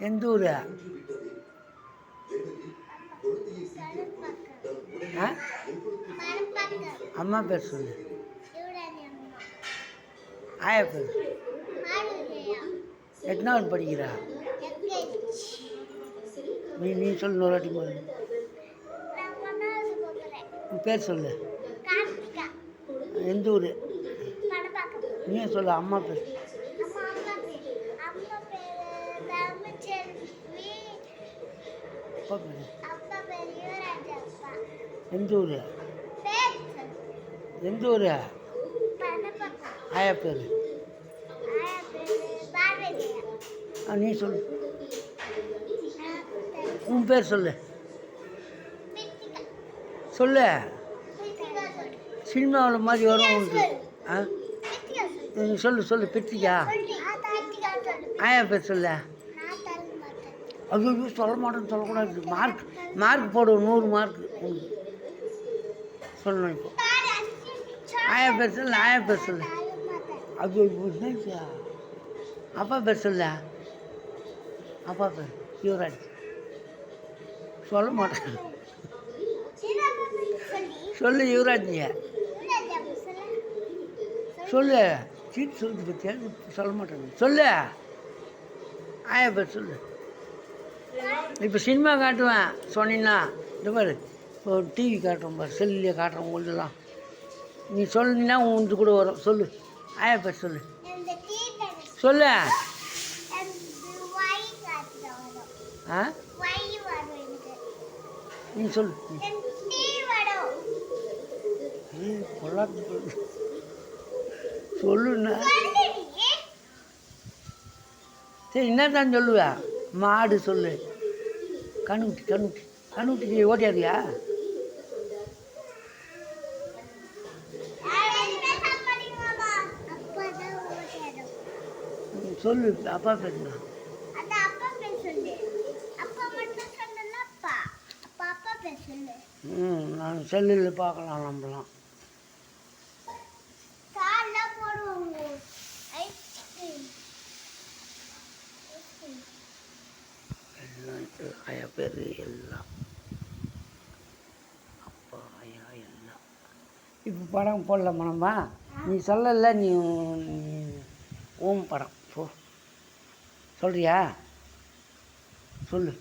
எந்த ஊர்? அம்மா பேர் சொல்லு. ஆயா பேர் எத்தனாவது படிக்கிறா? நீ சொல்லு ஒரு வாட்டி போது. உன் பேர் சொல்லு. எந்த ஊர்? நீ சொல்லு அம்மா பேர். அப்பா பேர் எந்த ஊர்? எந்த ஊர்? ஆயா பேர் நீ சொல்லு. உன் பேர் சொல்லு. சொல்லு. சினிமாவில் மாதிரி வரும் உண்டு. நீ சொல்லு சொல்லு. பிரித்திகா. ஆயா பேர் சொல்லு. ஐயோ சொல்ல மாட்டேன்னு சொல்லக்கூடாது. மார்க் போடு. 100 மார்க் சொல்லணும். இப்போ ஆயா பேர் சொல்லு. ஆயா பேர் சொல்லு. ஐயோ என்னச்சா? அப்பா பேர் சொல்ல. அப்பா பேர் யுவராஜ். சொல்ல மாட்டேன். சொல்லு யுவராஜ். சொல்லு. சீட் சொல்லு பற்றியா? சொல்ல மாட்டேன். சொல்லு. ஆயா பேர் சொல்லு. இப்போ சினிமா காட்டுவேன் சொன்னீங்கன்னா இந்த பாரு. இப்போ டிவி காட்டுறோம் பாரு. செல்லில் காட்டுறோம் உங்களுக்குலாம். நீ சொன்னீங்கன்னா உனக்கு கூட வரும். சொல்லு. ஆயா பேர் சொல்லு. சொல்லு. ஆ நீ சொல்லு. பொல்லாது சொல்லுண்ணா. சரி என்ன தான் சொல்லுவேன்? மாடு சொல்லு. கண்ணுக்குட்டி ஓட்டியாரியா? சொல்லு. அப்பா பேருண்ணா. நான் செல்லில் பார்க்கலாம் நம்மளாம். எல்லாம் ஆயா பேர் எல்லாம். அப்பா ஆயா எல்லாம். இப்போ படம் போடலாமா? நீ சொல்லல. நீ ஓம் படம் போ சொல்கிறியா? சொல்லு.